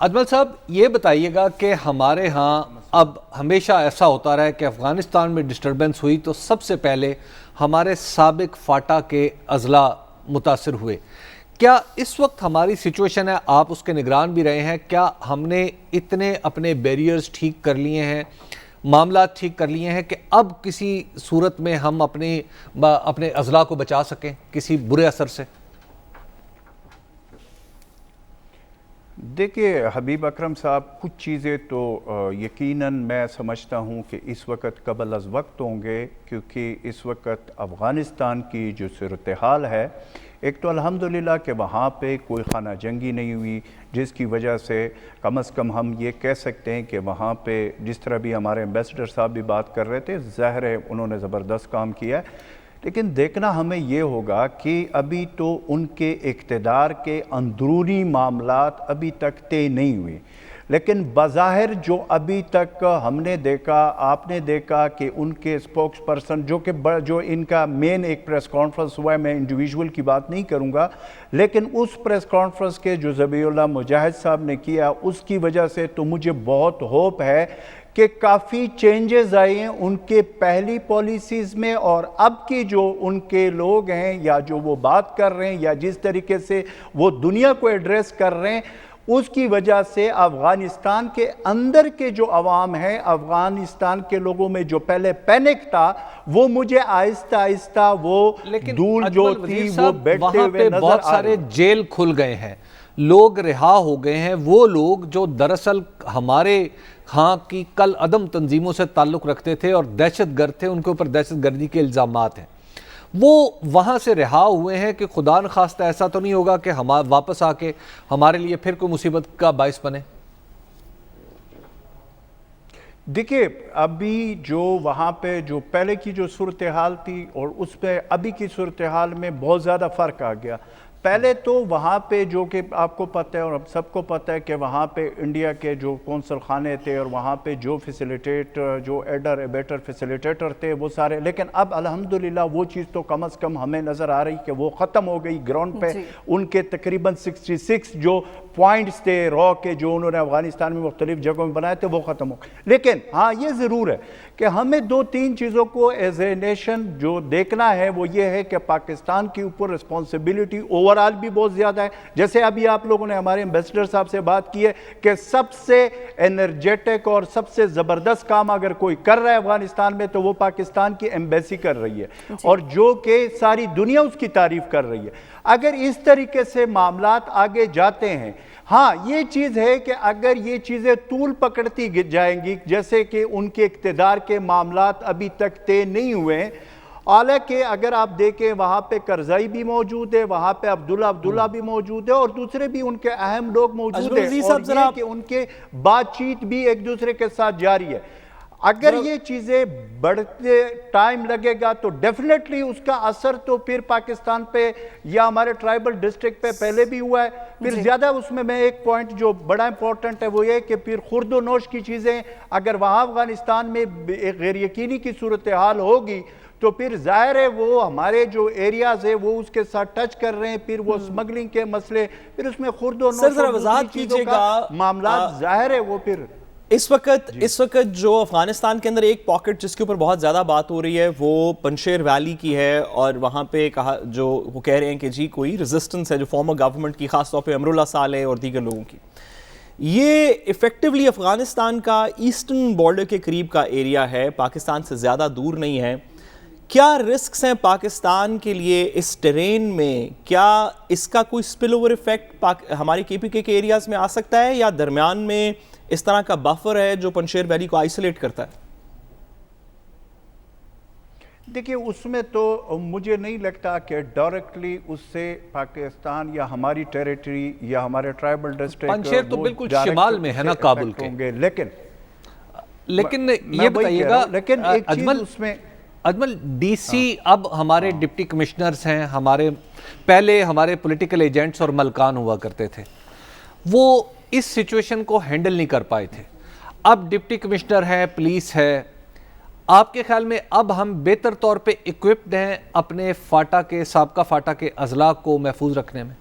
اجمل صاحب یہ بتائیے گا کہ ہمارے ہاں اب ہمیشہ ایسا ہوتا رہا ہے کہ افغانستان میں ڈسٹربنس ہوئی تو سب سے پہلے ہمارے سابق فاٹا کے اضلاع متاثر ہوئے. کیا اس وقت ہماری سچویشن ہے، آپ اس کے نگران بھی رہے ہیں، کیا ہم نے اتنے اپنے بیریئرز ٹھیک کر لیے ہیں، معاملات ٹھیک کر لیے ہیں کہ اب کسی صورت میں ہم اپنے اضلاع کو بچا سکیں کسی برے اثر سے؟ دیکھیے حبیب اکرم صاحب، کچھ چیزیں تو یقیناً میں سمجھتا ہوں کہ اس وقت قبل از وقت ہوں گے، کیونکہ اس وقت افغانستان کی جو صورتحال ہے، ایک تو الحمدللہ کہ وہاں پہ کوئی خانہ جنگی نہیں ہوئی، جس کی وجہ سے کم از کم ہم یہ کہہ سکتے ہیں کہ وہاں پہ جس طرح بھی ہمارے ایمبیسڈر صاحب بھی بات کر رہے تھے، ظاہر ہے انہوں نے زبردست کام کیا ہے. لیکن دیکھنا ہمیں یہ ہوگا کہ ابھی تو ان کے اقتدار کے اندرونی معاملات ابھی تک طے نہیں ہوئے، لیکن بظاہر جو ابھی تک ہم نے دیکھا، آپ نے دیکھا کہ ان کے اسپوکس پرسن جو ان کا مین ایک پریس کانفرنس ہوا ہے، میں انڈیویجول کی بات نہیں کروں گا، لیکن اس پریس کانفرنس کے جو ذبیح اللہ مجاہد صاحب نے کیا، اس کی وجہ سے تو مجھے بہت ہوپ ہے کہ کافی چینجز آئے ہیں ان کے پہلی پالیسیز میں، اور اب کی جو ان کے لوگ ہیں یا جو وہ بات کر رہے ہیں یا جس طریقے سے وہ دنیا کو ایڈریس کر رہے ہیں، اس کی وجہ سے افغانستان کے اندر کے جو عوام ہیں، افغانستان کے لوگوں میں جو پہلے پینک تھا، وہ مجھے آہستہ آہستہ وہ دھول جو تھی وہ بیٹھتے ہوئے نظر آ رہے ہیں. بہت سارے جیل کھل گئے ہیں، لوگ رہا ہو گئے ہیں، وہ لوگ جو دراصل ہمارے ہاں کی کل عدم تنظیموں سے تعلق رکھتے تھے اور دہشت گرد تھے، ان کے اوپر دہشت گردی کے الزامات ہیں، وہ وہاں سے رہا ہوئے ہیں کہ خدا نخواستہ ایسا تو نہیں ہوگا کہ ہم واپس آ کے ہمارے لیے پھر کوئی مصیبت کا باعث بنے؟ دیکھیے ابھی جو وہاں پہ جو پہلے کی جو صورتحال تھی اور اس پہ ابھی کی صورتحال میں بہت زیادہ فرق آ گیا. پہلے تو وہاں پہ جو کہ آپ کو پتہ ہے اور سب کو پتہ ہے کہ وہاں پہ انڈیا کے جو قونصل خانے تھے اور وہاں پہ جو جو ایبیٹر فیسیلیٹیٹر تھے وہ سارے، لیکن اب الحمدللہ وہ چیز تو کم از کم ہمیں نظر آ رہی کہ وہ ختم ہو گئی. گراؤنڈ پہ ان کے تقریباً 66 جو پوائنٹس تھے را کے جو انہوں نے افغانستان میں مختلف جگہوں میں بنائے تھے وہ ختم ہو گئے. لیکن ہاں یہ ضرور ہے کہ ہمیں 2-3 چیزوں کو ایز اے نیشن جو دیکھنا ہے وہ یہ ہے کہ پاکستان کے اوپر رسپانسبلٹی اوورال بھی بہت زیادہ ہے. جیسے ابھی آپ لوگوں نے ہمارے ایمبیسڈر صاحب سے بات کی ہے کہ سب سے انرجیٹک اور سب سے زبردست کام اگر کوئی کر رہا ہے افغانستان میں تو وہ پاکستان کی ایمبیسی کر رہی ہے، اور جو کہ ساری دنیا اس کی تعریف کر رہی ہے. اگر اس طریقے سے معاملات آگے جاتے ہیں، ہاں یہ چیز ہے کہ اگر یہ چیزیں طول پکڑتی جائیں گی، جیسے کہ ان کے اقتدار کے معاملات ابھی تک طے نہیں ہوئے ہیں، حالانکہ اگر آپ دیکھیں وہاں پہ کرزائی بھی موجود ہے، وہاں پہ عبداللہ بھی موجود ہے، اور دوسرے بھی ان کے اہم لوگ موجود ہیں، اور یہ کہ ان کے بات چیت بھی ایک دوسرے کے ساتھ جاری ہے. اگر یہ چیزیں بڑھتے ٹائم لگے گا تو ڈیفینیٹلی اس کا اثر تو پھر پاکستان پہ یا ہمارے ٹرائبل ڈسٹرکٹ پہ پہلے بھی ہوا ہے. پھر زیادہ اس میں ایک پوائنٹ جو بڑا امپورٹنٹ ہے وہ یہ کہ پھر خورد و نوش کی چیزیں اگر وہاں افغانستان میں ایک غیر یقینی کی صورتحال ہوگی تو پھر ظاہر ہے وہ ہمارے جو ایریاز ہے وہ اس کے ساتھ ٹچ کر رہے ہیں، پھر وہ سمگلنگ کے مسئلے، پھر اس میں خورد و نوش اور دوسری چیزوں کا معاملات ظاہر ہے وہ پھر اس وقت جو افغانستان کے اندر ایک پاکٹ جس کے اوپر بہت زیادہ بات ہو رہی ہے وہ پنشیر ویلی کی ہے، اور وہاں پہ جو وہ کہہ رہے ہیں کہ جی کوئی ریزسٹنس ہے جو فارمر گورنمنٹ کی، خاص طور پہ امراللہ صالح اور دیگر لوگوں کی. یہ ایفیکٹولی افغانستان کا ایسٹرن بارڈر کے قریب کا ایریا ہے، پاکستان سے زیادہ دور نہیں ہے. کیا رسکس ہیں پاکستان کے لیے اس ٹرین میں؟ کیا اس کا کوئی سپل اوور ایفیکٹ ہماری کے پی کے ایریاز میں آ سکتا ہے، یا درمیان میں اس طرح کا بفر ہے جو پنشیر ویلی کو آئسولیٹ کرتا ہے؟ دیکھیے اس میں تو مجھے نہیں لگتا کہ ڈائریکٹلی اس سے پاکستان یا ہماری ٹیریٹری یا ہمارے ٹرائبل ڈسٹرکٹ، پنشیر تو بالکل شمال میں ہے نا کابل کے، لیکن یہ بتائیے گا لیکن ایک چیز اس میں اجمل، ڈی سی اب ہمارے ڈپٹی کمشنرز ہیں، پہلے ہمارے پولیٹیکل ایجنٹس اور ملکان ہوا کرتے تھے، وہ اس سچویشن کو ہینڈل نہیں کر پائے تھے. اب ڈپٹی کمشنر ہے، پولیس ہے، آپ کے خیال میں اب ہم بہتر طور پہ ایکوپڈ ہیں اپنے سابقہ فاٹا کے اضلاع کو محفوظ رکھنے میں؟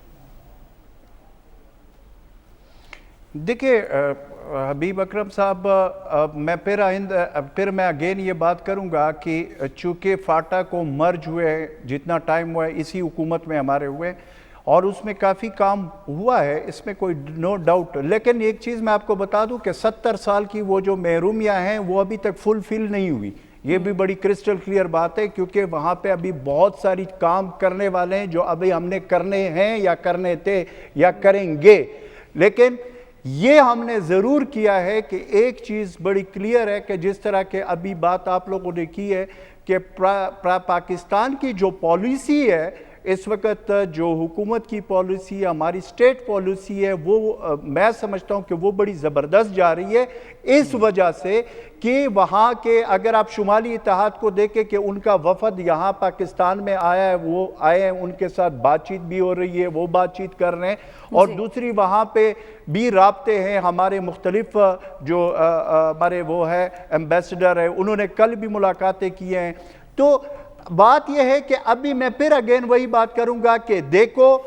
देखिए हबीब अकरम साहब, मैं फिर मैं अगेन ये बात करूंगा कि चूंकि फाटा को मर्ज हुए जितना टाइम हुआ है इसी हुकूमत में हमारे हुए और उसमें काफ़ी काम हुआ है, इसमें कोई नो डाउट। लेकिन एक चीज़ मैं आपको बता दूं कि 70 साल की वो जो महरूमियाँ हैं वो अभी तक फुलफिल नहीं हुई। ये भी बड़ी क्रिस्टल क्लियर बात है, क्योंकि वहाँ पे अभी बहुत सारी काम करने वाले हैं जो अभी हमने करने हैं या करने थे या करेंगे। लेकिन ये हमने ज़रूर किया है कि एक चीज़ बड़ी क्लियर है कि जिस तरह के अभी बात आप लोगों ने की है कि पाकिस्तान की जो पॉलिसी है इस वक्त, जो हुकूमत की पॉलिसी है, हमारी स्टेट पॉलिसी है, वो मैं समझता हूँ कि वो बड़ी ज़बरदस्त जा रही है, इस वजह से कि वहाँ के अगर आप शुमाली इत्तेहाद को देखें कि उनका वफद यहाँ पाकिस्तान में आया है, वो आए हैं, उनके साथ बातचीत भी हो रही है, वो बातचीत कर रहे हैं, और दूसरी वहाँ पे भी राब्ते हैं हमारे मुख्तलिफ जो हमारे वो है एम्बेसडर है, उन्होंने कल भी मुलाकातें की हैं। तो बात यह है कि अभी मैं फिर अगेन वही बात करूंगा कि देखो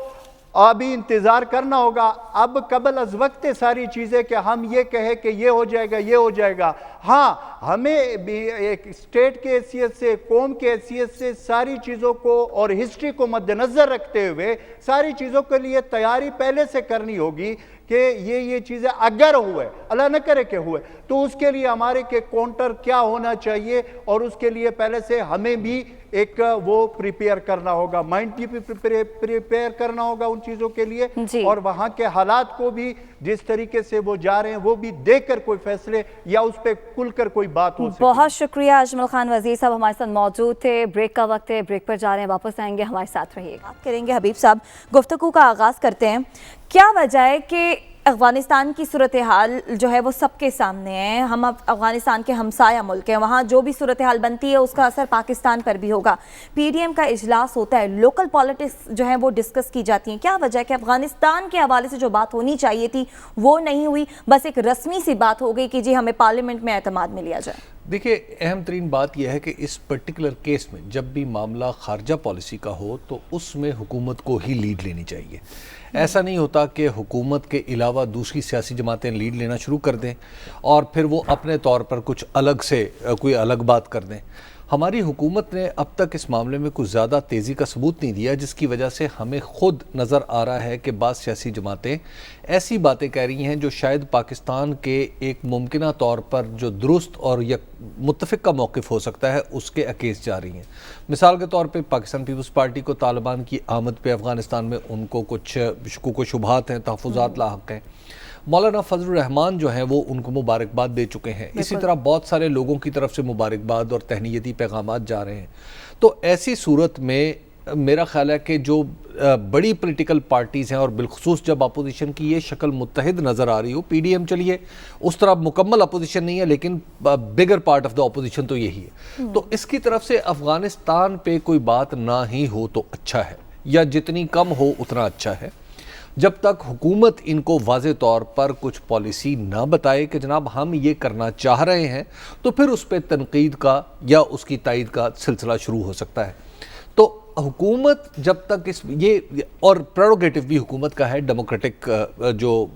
अभी इंतज़ार करना होगा। अब कबल अज वक्त सारी चीज़ें कि हम ये कहें कि ये हो जाएगा ये हो जाएगा। हाँ, हमें भी एक स्टेट के हैसियत से, कौम के हैसियत से सारी चीज़ों को और हिस्ट्री को मद्देनज़र रखते हुए सारी चीज़ों के लिए तैयारी पहले से करनी होगी कि ये चीज़ें अगर हुए, अल्लाह न करे कि हुए, तो उसके लिए हमारे के काउंटर क्या होना चाहिए, और उसके लिए पहले से हमें भी एक वो प्रिपेयर करना होगा, माइंड भी प्रिपेयर करना होगा उन चीज़ों के लिए, और वहाँ के हालात को भी जिस तरीके से वो जा रहे हैं वो भी देखकर कोई फैसले या उस पर खुलकर कोई बात हो सके। बहुत शुक्रिया अजमल खान वजीर साहब हमारे साथ मौजूद थे। ब्रेक का वक्त है, ब्रेक पर जा रहे हैं, वापस आएंगे, हमारे साथ रहिएगा। बात करेंगे हबीब साहब, गुफ्तगू का आगाज़ करते हैं। क्या वजह है कि अफ़गानिस्तान की सूरत हाल जो है वो सबके सामने है? हम अब अफ़गानिस्तान के हमसाया मुल्क हैं, वहाँ जो भी सूरत हाल बनती है उसका असर पाकिस्तान पर भी होगा। PDM का इजलास होता है, लोकल पॉलिटिक्स जो है वो डिस्कस की जाती हैं। क्या वजह है कि अफ़गानिस्तान के हवाले से जो बात होनी चाहिए थी वो नहीं हुई, बस एक रस्मी सी बात हो गई कि जी हमें पार्लियामेंट में एतमाद में लिया जाए? देखिए, अहम तरीन बात यह है कि इस पर्टिकुलर केस में जब भी मामला खारजा पॉलिसी का हो तो उसमें हुकूमत को ही लीड लेनी चाहिए। ऐसा नहीं होता कि हुकूमत के अलावा दूसरी सियासी जमातें लीड लेना शुरू कर दें और फिर वो अपने तौर पर कुछ अलग से कोई अलग बात कर दें। हमारी हुकूमत ने अब तक इस मामले में कुछ ज़्यादा तेज़ी का सबूत नहीं दिया, जिसकी वजह से हमें ख़ुद नज़र आ रहा है कि बाज़ सियासी जमातें ऐसी बातें कह रही हैं जो शायद पाकिस्तान के एक मुमकिना तौर पर जो दुरुस्त और मुत्तफ़िक़ का मौक़िफ़ हो सकता है उसके अगेंस्ट जा रही हैं। मिसाल के तौर पे पाकिस्तान पीपल्स पार्टी को तालिबान की आमद पे अफ़गानिस्तान में उनको कुछ शुकूक व शुबहात हैं, तहफ़्फ़ुज़ात लाहक़ हैं। मौलाना फजलुर रहमान जो हैं वो उनको मुबारकबाद दे चुके हैं। इसी तरह बहुत सारे लोगों की तरफ से मुबारकबाद और तहनीती पैगामात जा रहे हैं। तो ऐसी सूरत में मेरा ख्याल है कि जो बड़ी पॉलिटिकल पार्टीज़ हैं और बिलखुसूस जब अपोजिशन की ये शक्ल मुत्तहिद नज़र आ रही हो, PDM चलिए उस तरह मुकम्मल अपोजिशन नहीं है लेकिन बिगर पार्ट ऑफ द अपोजिशन तो यही है, तो इसकी तरफ से अफ़गानिस्तान पे कोई बात ना ही हो तो अच्छा है, या जितनी कम हो उतना अच्छा है। जब तक हुकूमत इनको वाज़े तौर पर कुछ पॉलिसी ना बताए कि जनाब हम ये करना चाह रहे हैं, तो फिर उस पर तनकीद का या उसकी तायद का सिलसिला शुरू हो सकता है। तो हुकूमत जब तक ये और प्रेरोगेटिव भी हुकूमत का है, डेमोक्रेटिक जो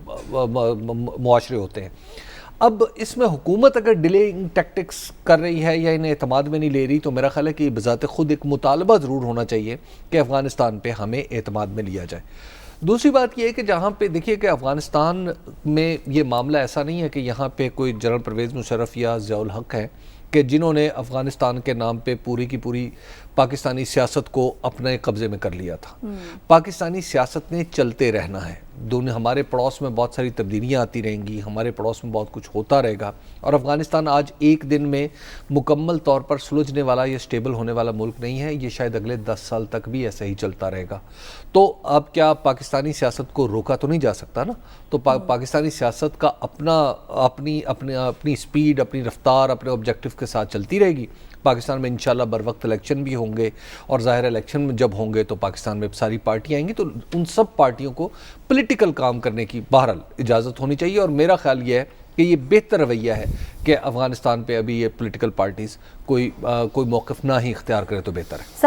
मुआशरे होते हैं। अब इसमें हुकूमत अगर डिलेइंग टैक्टिक्स कर रही है या इन्हें एतमाद में नहीं ले रही, तो मेरा ख्याल है कि बज़ाते खुद एक मुतालबा ज़रूर होना चाहिए कि अफ़गानिस्तान पे हमें एतमाद में लिया जाए। दूसरी बात यह है कि जहाँ पे देखिए कि अफ़गानिस्तान में ये मामला ऐसा नहीं है कि यहाँ पे कोई जनरल परवेज़ मुशर्रफ या ज़ियाउल हक़ है कि जिन्होंने अफ़गानिस्तान के नाम पे पूरी की पूरी पाकिस्तानी सियासत को अपने कब्ज़े में कर लिया था। पाकिस्तानी सियासत ने चलते रहना है, दोनों हमारे पड़ोस में बहुत सारी तब्दीलियाँ आती रहेंगी, हमारे पड़ोस में बहुत कुछ होता रहेगा, और अफ़गानिस्तान आज एक दिन में मुकम्मल तौर पर सुलझने वाला या स्टेबल होने वाला मुल्क नहीं है। ये शायद अगले 10 साल तक भी ऐसे ही चलता रहेगा। तो अब क्या पाकिस्तानी सियासत को रोका तो नहीं जा सकता ना, तो पाकिस्तानी सियासत का अपनी स्पीड, अपनी रफ्तार, अपने ऑब्जेक्टिव के साथ चलती रहेगी। पाकिस्तान में इंशाल्लाह बर वक्त इलेक्शन भी होंगे, और ज़ाहिर इलेक्शन में जब होंगे तो पाकिस्तान में सारी पार्टियाँ आएंगी, तो उन सब पार्टियों को पॉलिटिकल काम करने की बहरहाल इजाज़त होनी चाहिए। और मेरा ख्याल ये है कि ये बेहतर रवैया है कि अफ़गानिस्तान पे अभी ये पॉलिटिकल पार्टीज़ कोई मौक़िफ़ ना ही इख्तियार करे तो बेहतर है।